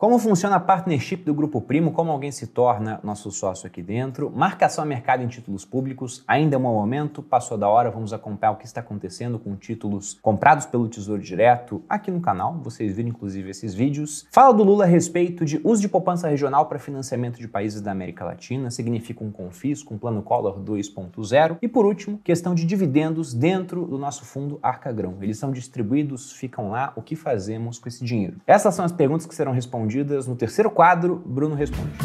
Como funciona a partnership do Grupo Primo, como alguém se torna nosso sócio aqui dentro, marcação a mercado em títulos públicos, ainda é um bom momento, passou da hora, vamos acompanhar o que está acontecendo com títulos comprados pelo Tesouro Direto aqui no canal, vocês viram inclusive esses vídeos. Fala do Lula a respeito de uso de poupança regional para financiamento de países da América Latina, significa um confisco, um plano Collor 2.0 e por último, questão de dividendos dentro do nosso fundo Arca-Grão. Eles são distribuídos, ficam lá, o que fazemos com esse dinheiro? Essas são as perguntas que serão respondidas no terceiro quadro, Bruno Responde.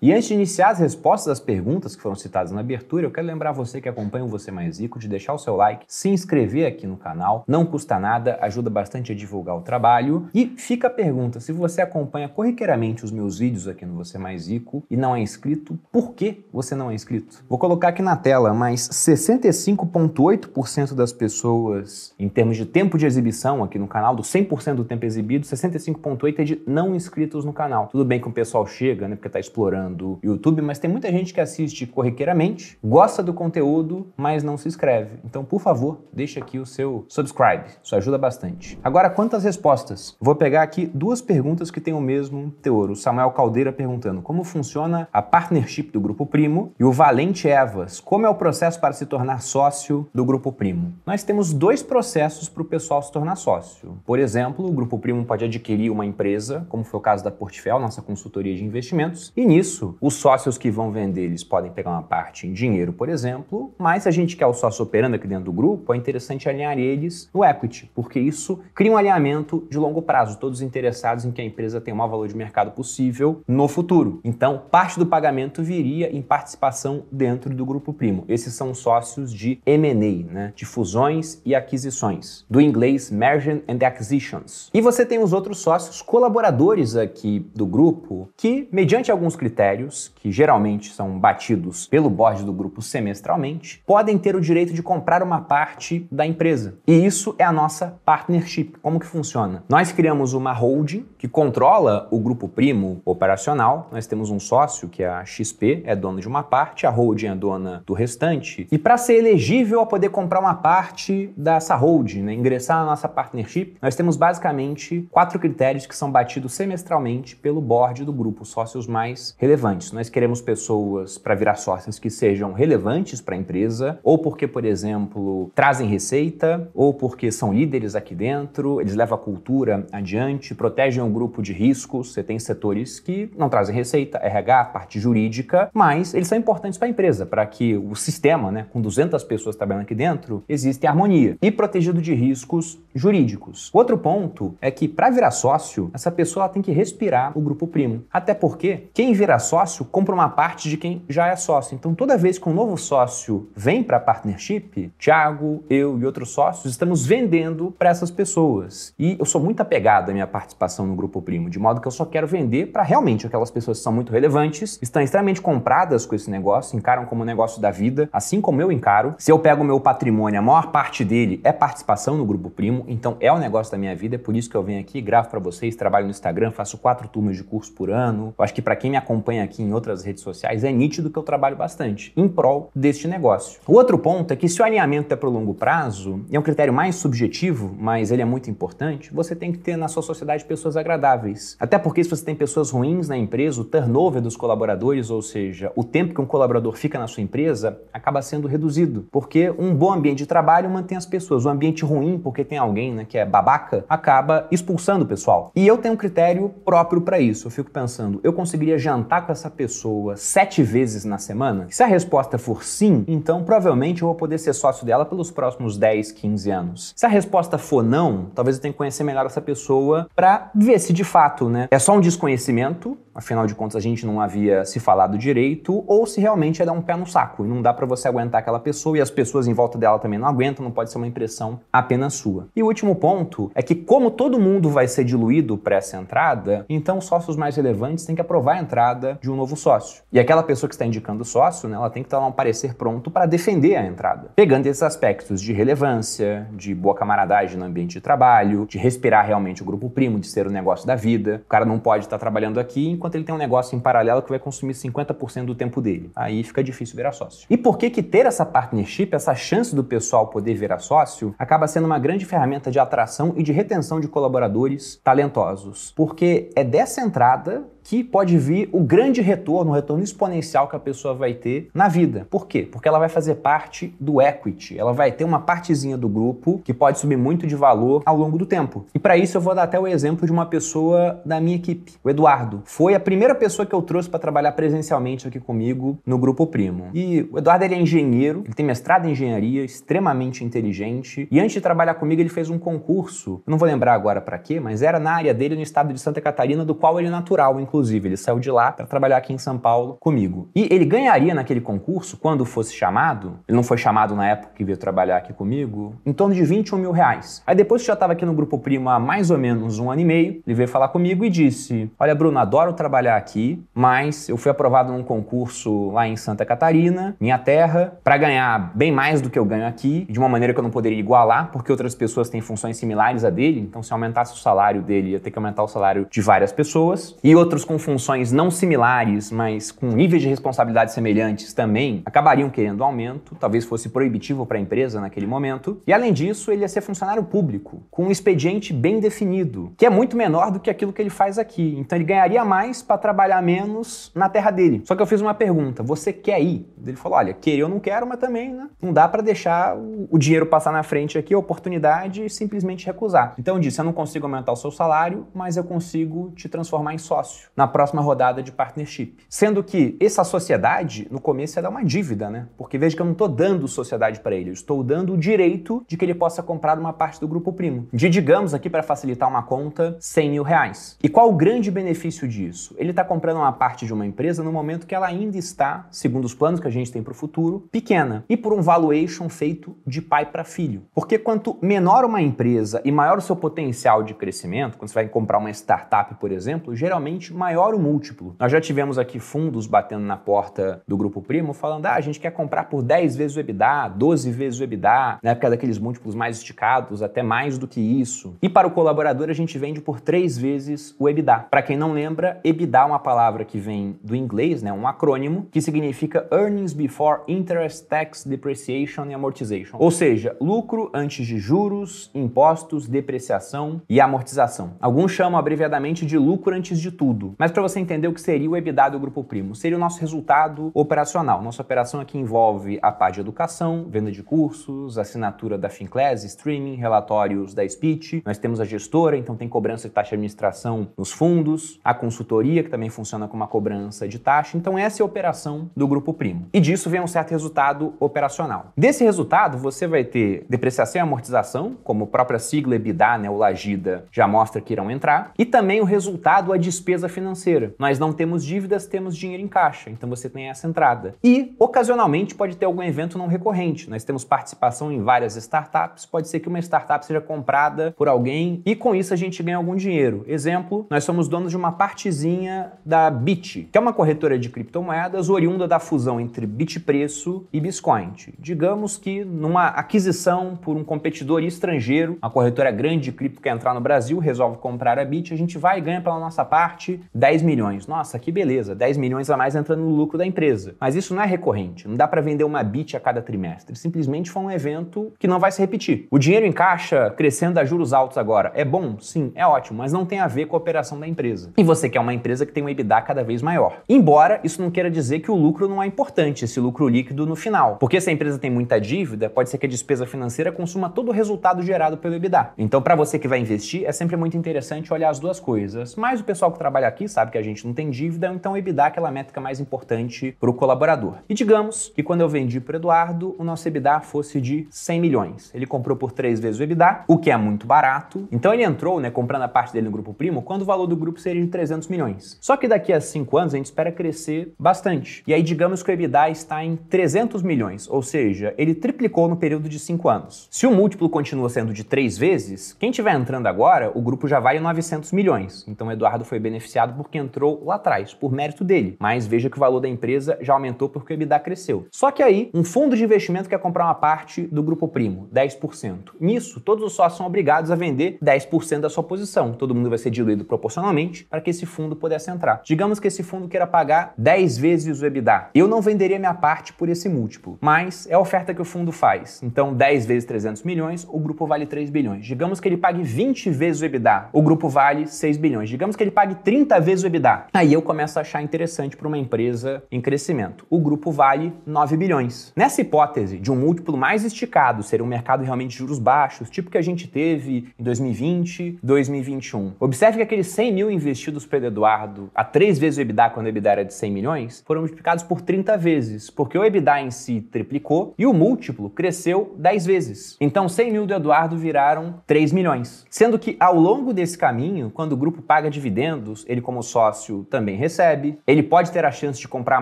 E antes de iniciar as respostas às perguntas que foram citadas na abertura, eu quero lembrar você que acompanha o Você Mais Rico de deixar o seu like, se inscrever aqui no canal, não custa nada, ajuda bastante a divulgar o trabalho. E fica a pergunta, se você acompanha corriqueiramente os meus vídeos aqui no Você Mais Rico e não é inscrito, por que você não é inscrito? Vou colocar aqui na tela, mas 65,8% das pessoas, em termos de tempo de exibição aqui no canal, do 100% do tempo exibido, 65,8% é de não inscritos no canal. Tudo bem que o pessoal chega, né, porque tá explorando do YouTube, mas tem muita gente que assiste corriqueiramente, gosta do conteúdo, mas não se inscreve. Então, por favor, deixa aqui o seu subscribe, isso ajuda bastante. Agora, quantas respostas? Vou pegar aqui duas perguntas que têm o mesmo teor. O Samuel Caldeira perguntando como funciona a partnership do Grupo Primo e o Valente Evas, como é o processo para se tornar sócio do Grupo Primo? Nós temos dois processos para o pessoal se tornar sócio. Por exemplo, o Grupo Primo pode adquirir uma empresa, como foi o caso da Portfel, nossa consultoria de investimentos, e nisso os sócios que vão vender, eles podem pegar uma parte em dinheiro, por exemplo, mas se a gente quer o sócio operando aqui dentro do grupo, é interessante alinhar eles no equity, porque isso cria um alinhamento de longo prazo, todos interessados em que a empresa tenha o maior valor de mercado possível no futuro. Então, parte do pagamento viria em participação dentro do Grupo Primo. Esses são sócios de M&A, né? De fusões e aquisições, do inglês Merger and Acquisitions. E você tem os outros sócios colaboradores aqui do grupo que, mediante alguns critérios, que geralmente são batidos pelo board do grupo semestralmente, podem ter o direito de comprar uma parte da empresa. E isso é a nossa partnership. Como que funciona? Nós criamos uma holding que controla o Grupo Primo operacional. Nós temos um sócio, que é a XP, é dono de uma parte, a holding é dona do restante. E para ser elegível a poder comprar uma parte dessa holding, né, ingressar na nossa partnership, nós temos basicamente 4 critérios que são batidos semestralmente pelo board do grupo, sócios mais relevantes. Nós queremos pessoas para virar sócios que sejam relevantes para a empresa, ou porque, por exemplo, trazem receita, ou porque são líderes aqui dentro, eles levam a cultura adiante, protegem o grupo de riscos. Você tem setores que não trazem receita, RH, parte jurídica, mas eles são importantes para a empresa, para que o sistema, né, com 200 pessoas trabalhando aqui dentro, existe harmonia e protegido de riscos jurídicos. Outro ponto é que, para virar sócio, essa pessoa tem que respirar o Grupo Primo. Até porque quem vira sócio compra uma parte de quem já é sócio. Então, toda vez que um novo sócio vem para a partnership, Thiago, eu e outros sócios estamos vendendo para essas pessoas. E eu sou muito apegado à minha participação no Grupo Primo, de modo que eu só quero vender para realmente aquelas pessoas que são muito relevantes, estão extremamente compradas com esse negócio, encaram como negócio da vida, assim como eu encaro. Se eu pego o meu patrimônio, a maior parte dele é participação no Grupo Primo, então é o negócio da minha vida, é por isso que eu venho aqui, gravo para vocês, trabalho no Instagram, faço 4 turmas de curso por ano. Eu acho que para quem me acompanha aqui em outras redes sociais, é nítido que eu trabalho bastante em prol deste negócio. O outro ponto é que se o alinhamento é para o longo prazo, e é um critério mais subjetivo, mas ele é muito importante, você tem que ter na sua sociedade pessoas agradáveis. Até porque se você tem pessoas ruins na empresa, o turnover dos colaboradores, ou seja, o tempo que um colaborador fica na sua empresa, acaba sendo reduzido. Porque um bom ambiente de trabalho mantém as pessoas. O ambiente ruim, porque tem alguém, né, que é babaca, acaba expulsando o pessoal. E eu tenho um critério próprio para isso. Eu fico pensando, eu conseguiria jantar com essa pessoa 7 vezes na semana? Se a resposta for sim, então provavelmente eu vou poder ser sócio dela pelos próximos 10, 15 anos. Se a resposta for não, talvez eu tenha que conhecer melhor essa pessoa para ver se de fato, né, é só um desconhecimento, afinal de contas a gente não havia se falado direito, ou se realmente é dar um pé no saco e não dá para você aguentar aquela pessoa e as pessoas em volta dela também não aguentam, não pode ser uma impressão apenas sua. E o último ponto é que como todo mundo vai ser diluído para essa entrada, então os sócios mais relevantes têm que aprovar a entrada de um novo sócio. E aquela pessoa que está indicando o sócio, né, ela tem que estar um parecer pronto para defender a entrada. Pegando esses aspectos de relevância, de boa camaradagem no ambiente de trabalho, de respirar realmente o Grupo Primo, de ser o negócio da vida. O cara não pode estar trabalhando aqui enquanto ele tem um negócio em paralelo que vai consumir 50% do tempo dele. Aí fica difícil virar sócio. E por que ter essa partnership, essa chance do pessoal poder virar sócio, acaba sendo uma grande ferramenta de atração e de retenção de colaboradores talentosos? Porque é dessa entrada que pode vir o grande retorno, o retorno exponencial que a pessoa vai ter na vida. Por quê? Porque ela vai fazer parte do equity, ela vai ter uma partezinha do grupo que pode subir muito de valor ao longo do tempo. E para isso eu vou dar até o exemplo de uma pessoa da minha equipe, o Eduardo. Foi a primeira pessoa que eu trouxe para trabalhar presencialmente aqui comigo no Grupo Primo. E o Eduardo, ele é engenheiro, ele tem mestrado em engenharia, extremamente inteligente, e antes de trabalhar comigo ele fez um concurso, eu não vou lembrar agora para quê, mas era na área dele no estado de Santa Catarina, do qual ele é natural, inclusive. Ele saiu de lá para trabalhar aqui em São Paulo comigo. E ele ganharia naquele concurso, quando fosse chamado, ele não foi chamado na época que veio trabalhar aqui comigo, em torno de 21 mil reais. Aí depois que já estava aqui no Grupo Primo há mais ou menos 1 ano e meio, ele veio falar comigo e disse: olha, Bruno, adoro trabalhar aqui, mas eu fui aprovado num concurso lá em Santa Catarina, minha terra, para ganhar bem mais do que eu ganho aqui, de uma maneira que eu não poderia igualar, porque outras pessoas têm funções similares a dele, então se aumentasse o salário dele, ia ter que aumentar o salário de várias pessoas, e outros com funções não similares, mas com níveis de responsabilidade semelhantes também, acabariam querendo aumento, talvez fosse proibitivo para a empresa naquele momento, e além disso, ele ia ser funcionário público, com um expediente bem definido, que é muito menor do que aquilo que ele faz aqui, então ele ganharia mais para trabalhar menos na terra dele. Só que eu fiz uma pergunta: você quer ir? Ele falou: olha, querer eu não quero, mas também, né, não dá para deixar o dinheiro passar na frente aqui, a oportunidade, e simplesmente recusar. Então eu disse: eu não consigo aumentar o seu salário, mas eu consigo te transformar em sócio na próxima rodada de partnership. Sendo que essa sociedade, no começo, ia dar uma dívida, né? Porque veja que eu não estou dando sociedade para ele, eu estou dando o direito de que ele possa comprar uma parte do Grupo Primo. Digamos aqui, para facilitar uma conta, 100 mil reais. E qual o grande benefício disso? Ele está comprando uma parte de uma empresa no momento que ela ainda está, segundo os planos que a gente tem para o futuro, pequena. E por um valuation feito de pai para filho. Porque quanto menor uma empresa e maior o seu potencial de crescimento, quando você vai comprar uma startup, por exemplo, geralmente maior o múltiplo. Nós já tivemos aqui fundos batendo na porta do Grupo Primo falando: a gente quer comprar por 10 vezes o EBITDA, 12 vezes o EBITDA, na época daqueles múltiplos mais esticados, até mais do que isso. E para o colaborador a gente vende por 3 vezes o EBITDA. Para quem não lembra, EBITDA é uma palavra que vem do inglês, né, um acrônimo, que significa Earnings Before Interest, Tax, Depreciation e Amortization. Ou seja, lucro antes de juros, impostos, depreciação e amortização. Alguns chamam abreviadamente de lucro antes de tudo. Mas para você entender o que seria o EBITDA do Grupo Primo, seria o nosso resultado operacional. Nossa operação aqui envolve a parte de educação, venda de cursos, assinatura da Finclass, streaming, relatórios da Speech. Nós temos a gestora, então tem cobrança de taxa de administração nos fundos, a consultoria, que também funciona como uma cobrança de taxa. Então essa é a operação do Grupo Primo. E disso vem um certo resultado operacional. Desse resultado, você vai ter depreciação e amortização, como a própria sigla EBITDA, né, o Lagida, já mostra que irão entrar, e também o resultado, a despesa financeira. Nós não temos dívidas, temos dinheiro em caixa, então você tem essa entrada. E, ocasionalmente, pode ter algum evento não recorrente. Nós temos participação em várias startups, pode ser que uma startup seja comprada por alguém e com isso a gente ganha algum dinheiro. Exemplo, nós somos donos de uma partezinha da Bit, que é uma corretora de criptomoedas oriunda da fusão entre Bitpreço e Biscoint. Digamos que numa aquisição por um competidor estrangeiro, uma corretora grande de cripto quer entrar no Brasil, resolve comprar a Bit, a gente vai e ganha pela nossa parte 10 milhões. Nossa, que beleza, 10 milhões a mais entrando no lucro da empresa. Mas isso não é recorrente, não dá para vender uma Bit a cada trimestre. Simplesmente foi um evento que não vai se repetir. O dinheiro em caixa crescendo a juros altos agora é bom? Sim, é ótimo, mas não tem a ver com a operação da empresa. E você quer uma empresa que tem um EBITDA cada vez maior. Embora isso não queira dizer que o lucro não é importante, esse lucro líquido no final. Porque se a empresa tem muita dívida, pode ser que a despesa financeira consuma todo o resultado gerado pelo EBITDA. Então, para você que vai investir, é sempre muito interessante olhar as duas coisas. Mas o pessoal que trabalha aqui sabe que a gente não tem dívida, então o EBITDA é aquela métrica mais importante para o colaborador. E digamos que quando eu vendi para o Eduardo, o nosso EBITDA fosse de 100 milhões. Ele comprou por 3 vezes o EBITDA, o que é muito barato. Então ele entrou, né, comprando a parte dele no Grupo Primo, quando o valor do grupo seria de 300 milhões. Só que daqui a 5 anos a gente espera crescer bastante. E aí digamos que o EBITDA EBITDA está em 300 milhões, ou seja, ele triplicou no período de 5 anos. Se o múltiplo continua sendo de 3 vezes, quem estiver entrando agora, o grupo já vale 900 milhões. Então o Eduardo foi beneficiado porque entrou lá atrás, por mérito dele. Mas veja que o valor da empresa já aumentou porque o EBITDA cresceu. Só que aí, um fundo de investimento quer comprar uma parte do grupo primo, 10%. Nisso, todos os sócios são obrigados a vender 10% da sua posição. Todo mundo vai ser diluído proporcionalmente para que esse fundo pudesse entrar. Digamos que esse fundo queira pagar 10 vezes o EBITDA. Eu não venderia minha parte por esse múltiplo, mas é a oferta que o fundo faz. Então, 10 vezes 300 milhões, o grupo vale 3 bilhões. Digamos que ele pague 20 vezes o EBITDA, o grupo vale 6 bilhões. Digamos que ele pague 30 vezes o EBITDA. Aí eu começo a achar interessante para uma empresa em crescimento. O grupo vale 9 bilhões. Nessa hipótese de um múltiplo mais esticado, seria um mercado realmente de juros baixos, tipo que a gente teve em 2020, 2021. Observe que aqueles 100 mil investidos pelo Eduardo a 3 vezes o EBITDA, quando o EBITDA era de 100 milhões, foram multiplicados por 30 vezes, porque o EBITDA em si triplicou e o múltiplo cresceu 10 vezes. Então 100 mil do Eduardo viraram 3 milhões. Sendo que ao longo desse caminho, quando o grupo paga dividendos, ele como sócio também recebe, ele pode ter a chance de comprar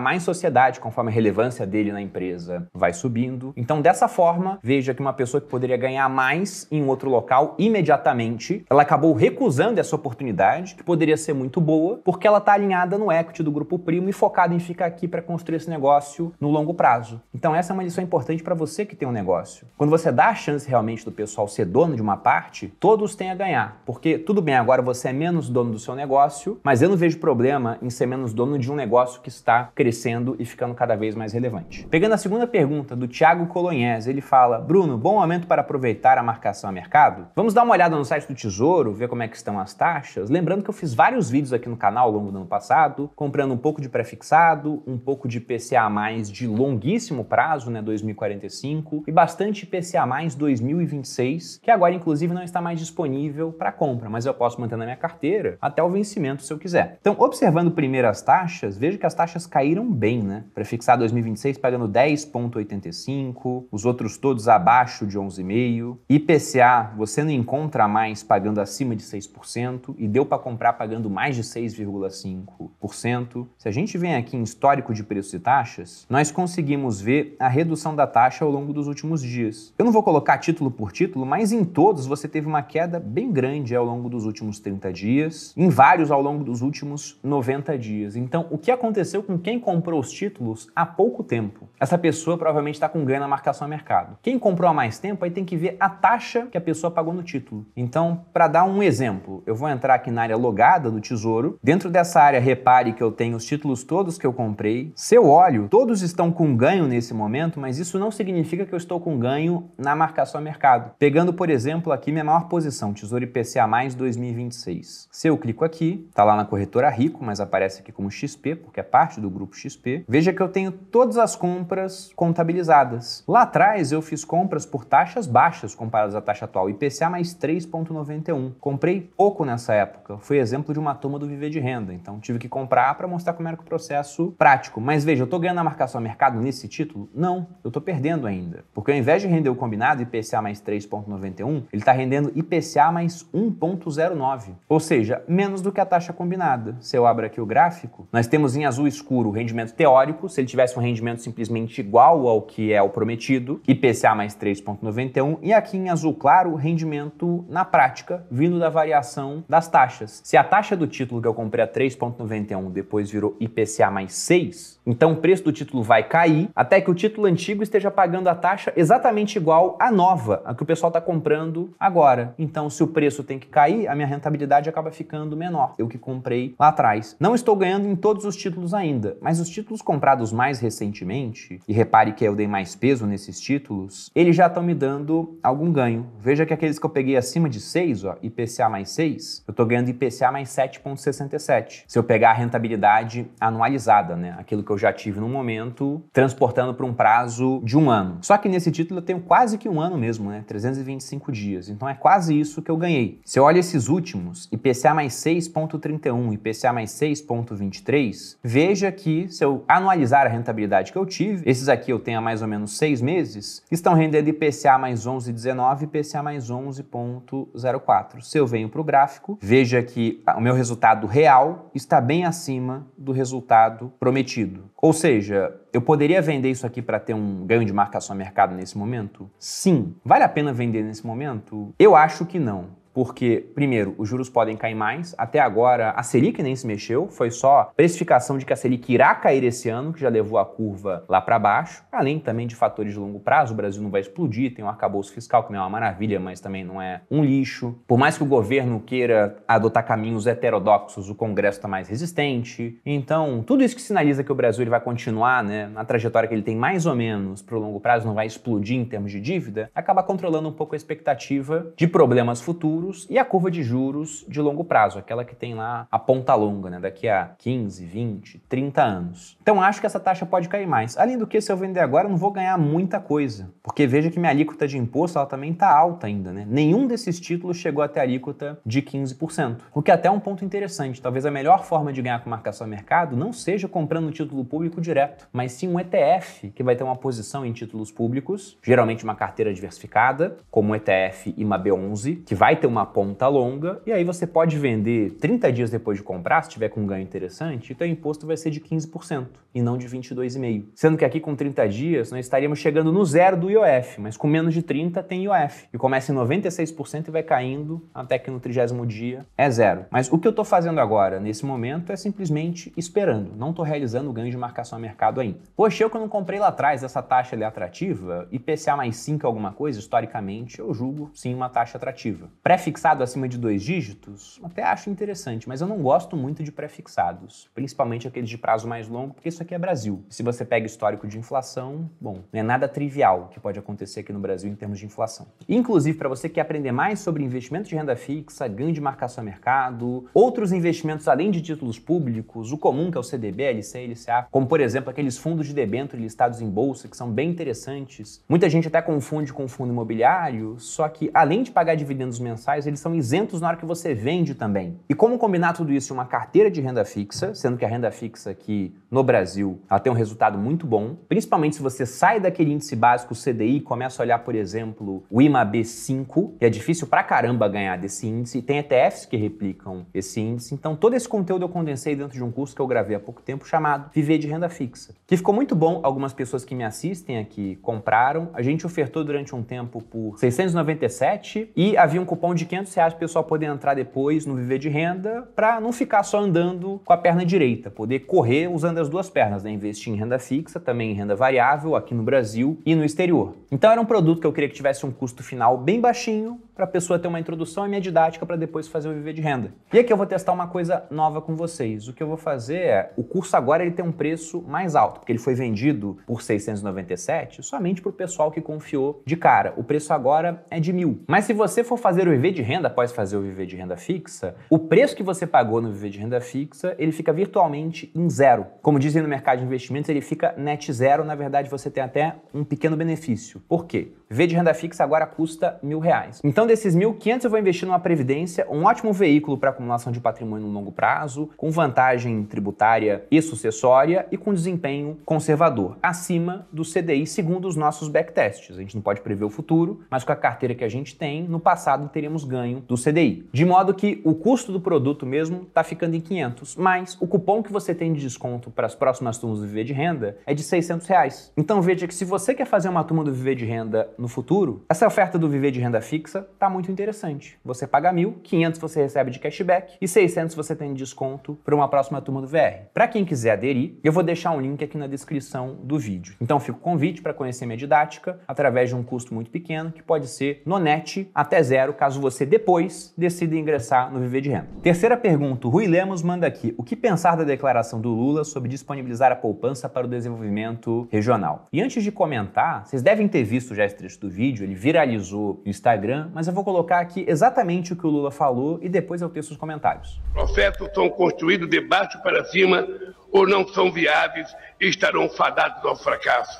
mais sociedade conforme a relevância dele na empresa vai subindo. Então dessa forma, veja que uma pessoa que poderia ganhar mais em outro local imediatamente, ela acabou recusando essa oportunidade, que poderia ser muito boa, porque ela está alinhada no equity do grupo primo e focada em ficar aqui para construir esse negócio no longo prazo. Então essa é uma lição importante para você que tem um negócio. Quando você dá a chance realmente do pessoal ser dono de uma parte, todos têm a ganhar. Porque tudo bem, agora você é menos dono do seu negócio, mas eu não vejo problema em ser menos dono de um negócio que está crescendo e ficando cada vez mais relevante. Pegando a segunda pergunta do Thiago Colonhese, ele fala: Bruno, bom momento para aproveitar a marcação a mercado? Vamos dar uma olhada no site do Tesouro, ver como é que estão as taxas. Lembrando que eu fiz vários vídeos aqui no canal ao longo do ano passado, comprando um pouco de pré-fixado, um pouco de IPCA+, de longuíssimo prazo, né, 2045, e bastante IPCA+, 2026, que agora inclusive não está mais disponível para compra, mas eu posso manter na minha carteira até o vencimento se eu quiser. Então, observando primeiro as taxas, vejo que as taxas caíram bem, né? Pré-fixado 2026 pagando 10,85, os outros todos abaixo de 11,5. IPCA, você não encontra mais pagando acima de 6% e deu para comprar pagando mais de 6,5%. Se a gente vem aqui em histórico de preços e taxas, nós conseguimos ver a redução da taxa ao longo dos últimos dias. Eu não vou colocar título por título, mas em todos você teve uma queda bem grande ao longo dos últimos 30 dias, em vários ao longo dos últimos 90 dias. Então, o que aconteceu com quem comprou os títulos há pouco tempo? Essa pessoa provavelmente está com ganho na marcação a mercado. Quem comprou há mais tempo, aí tem que ver a taxa que a pessoa pagou no título. Então, para dar um exemplo, eu vou entrar aqui na área logada do Tesouro. Dentro dessa área, repare que eu tenho os títulos todos que eu comprei. Se eu olho, todos estão com ganho nesse momento, mas isso não significa que eu estou com ganho na marcação a mercado. Pegando, por exemplo, aqui minha maior posição, Tesouro IPCA+, 2026. Se eu clico aqui, tá lá na corretora Rico, mas aparece aqui como XP, porque é parte do grupo XP. Veja que eu tenho todas as compras contabilizadas. Lá atrás, eu fiz compras por taxas baixas comparadas à taxa atual, IPCA mais 3,91. Comprei pouco nessa época. Foi exemplo de uma turma do Viver de Renda, então tive que comprar para mostrar como era o processo prático. Mas veja, eu tô ganhando a marcação a mercado nesse título? Não, eu tô perdendo ainda. Porque ao invés de render o combinado IPCA mais 3,91, ele tá rendendo IPCA mais 1,09. Ou seja, menos do que a taxa combinada. Se eu abro aqui o gráfico, nós temos em azul escuro o rendimento teórico. Se ele tivesse um rendimento simplesmente igual ao que é o prometido, IPCA mais 3,91, e aqui em azul claro o rendimento na prática, vindo da variação das taxas. Se a taxa do título que eu comprei a 3,91 depois virou IPCA mais 6, então o preço do título vai cair até que o título antigo esteja pagando a taxa exatamente igual à nova, a que o pessoal está comprando agora. Então, se o preço tem que cair, a minha rentabilidade acaba ficando menor. Eu que comprei lá atrás. Não estou ganhando em todos os títulos ainda, mas os títulos comprados mais recentemente, e repare que eu dei mais peso nesses títulos, eles já estão me dando algum ganho. Veja que aqueles que eu peguei acima de 6, ó, IPCA mais 6, eu estou ganhando IPCA mais 7,67. Se eu pegar a rentabilidade anualizada, né, aquilo que eu já tive no momento, transportando para um prazo de 1 ano. Só que nesse título eu tenho quase que 1 ano mesmo, né, 325 dias. Então é quase isso que eu ganhei. Se eu olho esses últimos, IPCA mais 6,31, IPCA mais 6,23, veja que se eu anualizar a rentabilidade que eu tive, esses aqui eu tenho há mais ou menos 6 meses, estão rendendo IPCA mais 11,19, IPCA mais 11,04. Se eu venho para o gráfico, veja que o meu resultado real está bem acima do resultado prometido. Ou seja, seja, eu poderia vender isso aqui para ter um ganho de marcação a mercado nesse momento? Sim. Vale a pena vender nesse momento? Eu acho que não. Porque, primeiro, os juros podem cair mais. Até agora, a Selic nem se mexeu. Foi só precificação de que a Selic irá cair esse ano, que já levou a curva lá para baixo. Além também de fatores de longo prazo, o Brasil não vai explodir. Tem um arcabouço fiscal, que não é uma maravilha, mas também não é um lixo. Por mais que o governo queira adotar caminhos heterodoxos, o Congresso está mais resistente. Então, tudo isso que sinaliza que o Brasil ele vai continuar, né, na trajetória que ele tem mais ou menos para o longo prazo, não vai explodir em termos de dívida, acaba controlando um pouco a expectativa de problemas futuros e a curva de juros de longo prazo, aquela que tem lá a ponta longa, né, daqui a 15, 20, 30 anos. Então acho que essa taxa pode cair mais. Além do que, se eu vender agora, eu não vou ganhar muita coisa, porque veja que minha alíquota de imposto ela também está alta ainda, né? Nenhum desses títulos chegou até a alíquota de 15%, o que até é um ponto interessante. Talvez a melhor forma de ganhar com marcação a mercado não seja comprando título público direto, mas sim um ETF, que vai ter uma posição em títulos públicos, geralmente uma carteira diversificada, como o ETF IMAB11, que vai ter uma ponta longa, e aí você pode vender 30 dias depois de comprar, se tiver com um ganho interessante, e o teu imposto vai ser de 15% e não de 22,5%. Sendo que aqui com 30 dias nós estaríamos chegando no zero do IOF, mas com menos de 30 tem IOF, e começa em 96% e vai caindo até que no 30º dia é zero. Mas o que eu estou fazendo agora, nesse momento, é simplesmente esperando, não estou realizando o ganho de marcação a mercado ainda. Poxa, eu que eu não comprei lá atrás, essa taxa ali é atrativa, IPCA mais 5 alguma coisa, historicamente, eu julgo sim uma taxa atrativa. Pré-fixado acima de 2 dígitos, até acho interessante, mas eu não gosto muito de pré-fixados, principalmente aqueles de prazo mais longo, porque isso aqui é Brasil. Se você pega histórico de inflação, bom, não é nada trivial o que pode acontecer aqui no Brasil em termos de inflação. Inclusive, para você que quer aprender mais sobre investimento de renda fixa, ganho de marcação a mercado, outros investimentos além de títulos públicos, o comum que é o CDB, LC, LCA, como por exemplo aqueles fundos de debênture listados em bolsa, que são bem interessantes. Muita gente até confunde com fundo imobiliário, só que além de pagar dividendos mensais, eles são isentos na hora que você vende também. E como combinar tudo isso em uma carteira de renda fixa, sendo que a renda fixa aqui no Brasil, ela tem um resultado muito bom, principalmente se você sai daquele índice básico CDI e começa a olhar, por exemplo, o IMAB5, que é difícil pra caramba ganhar desse índice, e tem ETFs que replicam esse índice. Então todo esse conteúdo eu condensei dentro de um curso que eu gravei há pouco tempo chamado Viver de Renda Fixa, que ficou muito bom. Algumas pessoas que me assistem aqui compraram. A gente ofertou durante um tempo por 697 e havia um cupom de R$500 para o pessoal poder entrar depois no Viver de Renda, para não ficar só andando com a perna direita, poder correr usando as duas pernas, né? Investir em renda fixa, também em renda variável aqui no Brasil e no exterior. Então era um produto que eu queria que tivesse um custo final bem baixinho, para a pessoa ter uma introdução à minha didática para depois fazer o Viver de Renda. E aqui eu vou testar uma coisa nova com vocês. O que eu vou fazer é, o curso agora ele tem um preço mais alto, porque ele foi vendido por 697 somente para o pessoal que confiou de cara. O preço agora é de 1.000. Mas se você for fazer o Viver de Renda após fazer o Viver de Renda Fixa, o preço que você pagou no Viver de Renda Fixa, ele fica virtualmente em zero. Como dizem no mercado de investimentos, ele fica net zero. Na verdade, você tem até um pequeno benefício. Por quê? Viver de Renda Fixa agora custa R$1.000. Então, desses 1.500 eu vou investir numa previdência, um ótimo veículo para acumulação de patrimônio no longo prazo, com vantagem tributária e sucessória e com desempenho conservador, acima do CDI, segundo os nossos backtests. A gente não pode prever o futuro, mas com a carteira que a gente tem, no passado teríamos ganho do CDI. De modo que o custo do produto mesmo está ficando em 500, mas o cupom que você tem de desconto para as próximas turmas do Viver de Renda é de R$600. Então veja que se você quer fazer uma turma do Viver de Renda no futuro, essa oferta do Viver de Renda Fixa está muito interessante. Você paga 1.000, 500 você recebe de cashback e 600 você tem de desconto para uma próxima turma do VR. Para quem quiser aderir, eu vou deixar um link aqui na descrição do vídeo. Então fica o convite para conhecer minha didática através de um custo muito pequeno, que pode ser no net até zero, caso você depois decida ingressar no Viver de Renda. Terceira pergunta, o Rui Lemos manda aqui: o que pensar da declaração do Lula sobre disponibilizar a poupança para o desenvolvimento regional? E antes de comentar, vocês devem ter visto já esse trecho do vídeo, ele viralizou no Instagram, mas eu vou colocar aqui exatamente o que o Lula falou e depois eu teço os comentários. Projetos são construídos de baixo para cima ou não são viáveis e estarão fadados ao fracasso.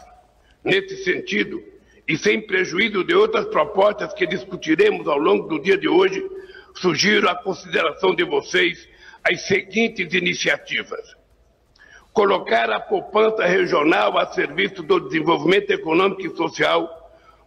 Nesse sentido, e sem prejuízo de outras propostas que discutiremos ao longo do dia de hoje, sugiro a consideração de vocês as seguintes iniciativas: colocar a poupança regional a serviço do desenvolvimento econômico e social,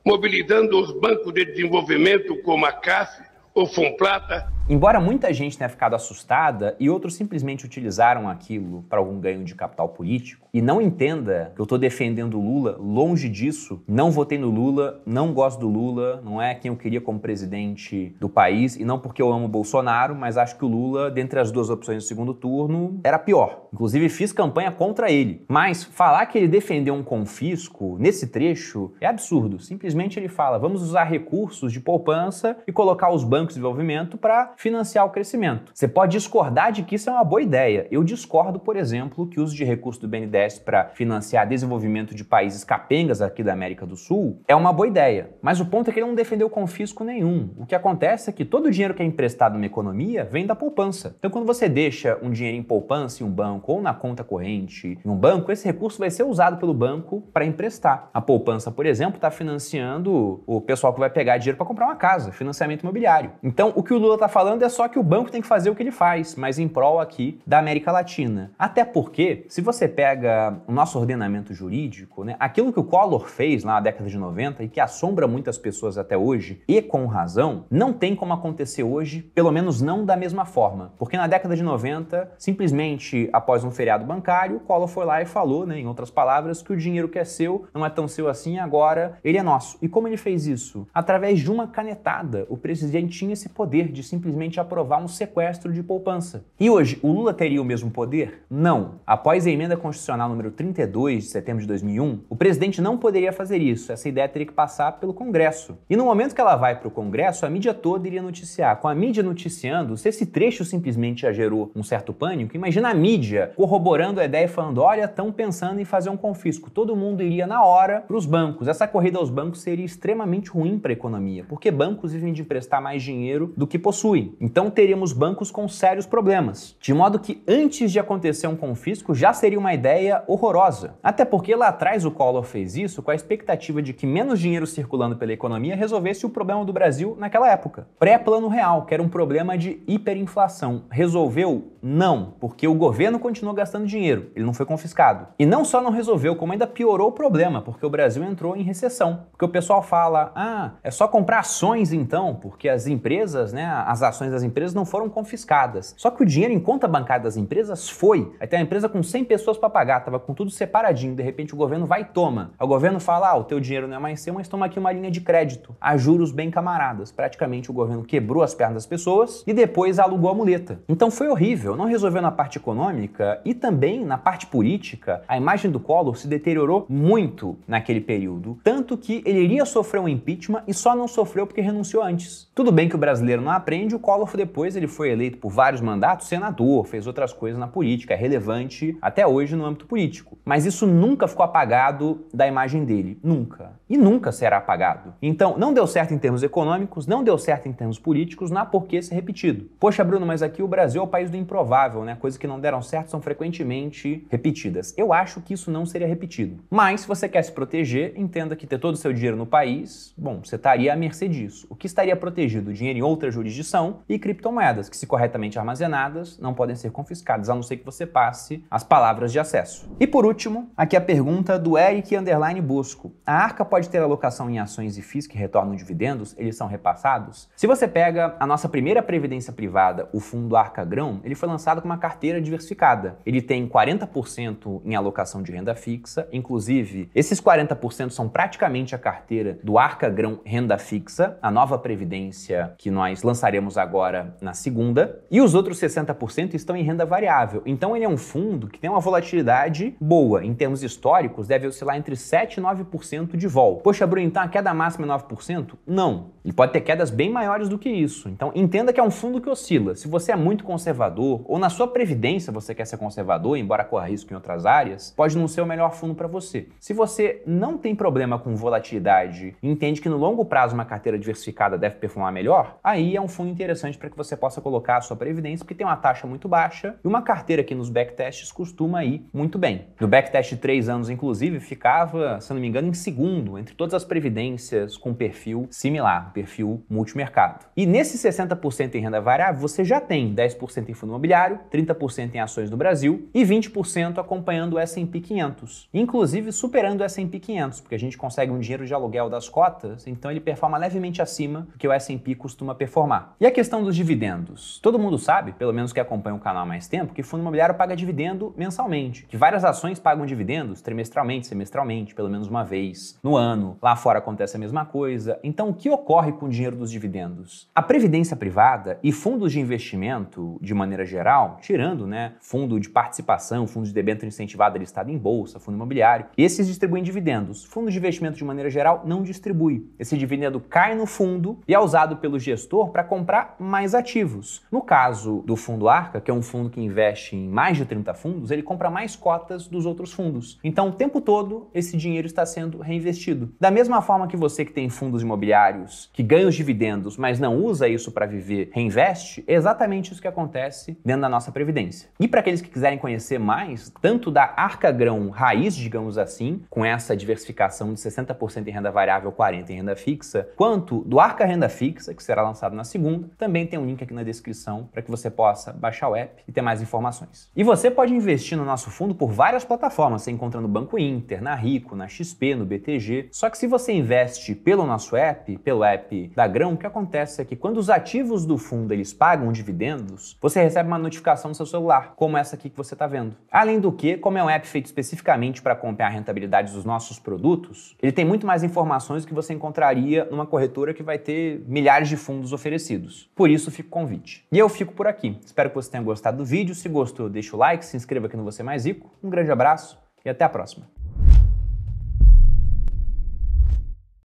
mobilizando os bancos de desenvolvimento como a CAF ou Fomplata Embora muita gente tenha ficado assustada e outros simplesmente utilizaram aquilo para algum ganho de capital político, e não entenda que eu estou defendendo o Lula, longe disso, não votei no Lula, não gosto do Lula, não é quem eu queria como presidente do país, e não porque eu amo o Bolsonaro, mas acho que o Lula, dentre as duas opções do segundo turno, era pior. Inclusive fiz campanha contra ele. Mas falar que ele defendeu um confisco nesse trecho é absurdo. Simplesmente ele fala, vamos usar recursos de poupança e colocar os bancos de desenvolvimento para financiar o crescimento. Você pode discordar de que isso é uma boa ideia. Eu discordo, por exemplo, que o uso de recursos do BNDES para financiar desenvolvimento de países capengas aqui da América do Sul é uma boa ideia. Mas o ponto é que ele não defendeu confisco nenhum. O que acontece é que todo o dinheiro que é emprestado numa economia vem da poupança. Então quando você deixa um dinheiro em poupança em um banco ou na conta corrente em um banco, esse recurso vai ser usado pelo banco para emprestar. A poupança, por exemplo, está financiando o pessoal que vai pegar dinheiro para comprar uma casa, financiamento imobiliário. Então o que o Lula está falando é só que o banco tem que fazer o que ele faz, mas em prol aqui da América Latina. Até porque, se você pega o nosso ordenamento jurídico, né, aquilo que o Collor fez lá na década de 90 e que assombra muitas pessoas até hoje, e com razão, não tem como acontecer hoje, pelo menos não da mesma forma. Porque na década de 90, simplesmente após um feriado bancário, o Collor foi lá e falou, né, em outras palavras, que o dinheiro que é seu não é tão seu assim, agora ele é nosso. E como ele fez isso? Através de uma canetada. O presidente tinha esse poder de simplesmente aprovar um sequestro de poupança. E hoje, o Lula teria o mesmo poder? Não. Após a emenda constitucional número 32 de setembro de 2001, o presidente não poderia fazer isso. Essa ideia teria que passar pelo Congresso. E no momento que ela vai para o Congresso, a mídia toda iria noticiar. Com a mídia noticiando, se esse trecho simplesmente já gerou um certo pânico, imagina a mídia corroborando a ideia e falando, olha, estão pensando em fazer um confisco. Todo mundo iria na hora para os bancos. Essa corrida aos bancos seria extremamente ruim para a economia, porque bancos vivem de emprestar mais dinheiro do que possuem. Então teríamos bancos com sérios problemas. De modo que antes de acontecer um confisco, já seria uma ideia horrorosa. Até porque lá atrás o Collor fez isso com a expectativa de que menos dinheiro circulando pela economia resolvesse o problema do Brasil naquela época. Pré-Plano Real, que era um problema de hiperinflação. Resolveu? Não, porque o governo continuou gastando dinheiro, ele não foi confiscado. E não só não resolveu, como ainda piorou o problema, porque o Brasil entrou em recessão. Porque o pessoal fala, é só comprar ações então, porque as empresas, né, as ações das empresas não foram confiscadas. Só que o dinheiro em conta bancária das empresas foi. Aí tem uma empresa com 100 pessoas para pagar, tava com tudo separadinho, de repente o governo vai e toma. Aí o governo fala, o teu dinheiro não é mais seu, mas toma aqui uma linha de crédito, a juros bem camaradas. Praticamente o governo quebrou as pernas das pessoas e depois alugou a muleta. Então foi horrível, não resolveu na parte econômica e também na parte política. A imagem do Collor se deteriorou muito naquele período, tanto que ele iria sofrer um impeachment e só não sofreu porque renunciou antes. Tudo bem que o brasileiro não aprende, o Collor depois ele foi eleito por vários mandatos, senador, fez outras coisas na política, é relevante até hoje no âmbito político. Mas isso nunca ficou apagado da imagem dele, nunca. E nunca será apagado. Então, não deu certo em termos econômicos, não deu certo em termos políticos, não há por que ser repetido. Poxa, Bruno, mas aqui o Brasil é o país do improvável, né? Coisas que não deram certo são frequentemente repetidas. Eu acho que isso não seria repetido. Mas, se você quer se proteger, entenda que ter todo o seu dinheiro no país, bom, você estaria à mercê disso. O que estaria protegido? Dinheiro em outra jurisdição e criptomoedas, que se corretamente armazenadas, não podem ser confiscadas, a não ser que você passe as palavras de acesso. E por último, aqui a pergunta do Eric_Bosco. A Arca pode ter alocação em ações e FIIs que retornam dividendos? Eles são repassados? Se você pega a nossa primeira previdência privada, o fundo Arca Grão, ele foi lançado com uma carteira diversificada. Ele tem 40% em alocação de renda fixa, inclusive esses 40% são praticamente a carteira do Arca Grão Renda Fixa, a nova previdência que nós lançaremos agora na segunda, e os outros 60% estão em renda variável. Então ele é um fundo que tem uma volatilidade boa. Em termos históricos, deve oscilar entre 7% e 9% de vol. Poxa, Bruno, então a queda máxima é 9%? Não. Ele pode ter quedas bem maiores do que isso. Então entenda que é um fundo que oscila. Se você é muito conservador, ou na sua previdência você quer ser conservador, embora corra risco em outras áreas, pode não ser o melhor fundo para você. Se você não tem problema com volatilidade e entende que no longo prazo uma carteira diversificada deve performar melhor, aí é um fundo interessante para que você possa colocar a sua previdência, porque tem uma taxa muito baixa e uma carteira que nos backtests costuma ir muito bem. No backtest de 3 anos, inclusive, ficava, se não me engano, em segundo entre todas as previdências com perfil similar. perfil multimercado. E nesse 60% em renda variável, você já tem 10% em fundo imobiliário, 30% em ações do Brasil e 20% acompanhando o S&P 500. Inclusive superando o S&P 500, porque a gente consegue um dinheiro de aluguel das cotas, então ele performa levemente acima do que o S&P costuma performar. E a questão dos dividendos? Todo mundo sabe, pelo menos que acompanha o canal há mais tempo, que fundo imobiliário paga dividendo mensalmente, que várias ações pagam dividendos trimestralmente, semestralmente, pelo menos uma vez no ano. Lá fora acontece a mesma coisa. Então, o que ocorre com o dinheiro dos dividendos? A previdência privada e fundos de investimento, de maneira geral, tirando, fundo de participação, fundo de debênture incentivada listado em bolsa, fundo imobiliário, esses distribuem dividendos. Fundos de investimento, de maneira geral, não distribui. Esse dividendo cai no fundo e é usado pelo gestor para comprar mais ativos. No caso do fundo Arca, que é um fundo que investe em mais de 30 fundos, ele compra mais cotas dos outros fundos. Então, o tempo todo, esse dinheiro está sendo reinvestido. Da mesma forma que você que tem fundos imobiliários que ganha os dividendos, mas não usa isso para viver, reinveste, é exatamente isso que acontece dentro da nossa previdência. E para aqueles que quiserem conhecer mais, tanto da Arca Grão raiz, digamos assim, com essa diversificação de 60% em renda variável, 40% em renda fixa, quanto do Arca Renda Fixa, que será lançado na segunda, também tem um link aqui na descrição para que você possa baixar o app e ter mais informações. E você pode investir no nosso fundo por várias plataformas, você encontra no Banco Inter, na Rico, na XP, no BTG. Só que se você investe pelo nosso app, pelo app da Grão, o que acontece é que quando os ativos do fundo eles pagam dividendos, você recebe uma notificação no seu celular, como essa aqui que você está vendo. Além do que, como é um app feito especificamente para acompanhar a rentabilidade dos nossos produtos, ele tem muito mais informações do que você encontraria numa corretora que vai ter milhares de fundos oferecidos. Por isso, fica o convite. E eu fico por aqui. Espero que você tenha gostado do vídeo. Se gostou, deixa o like, se inscreva aqui no Você Mais Rico. Um grande abraço e até a próxima.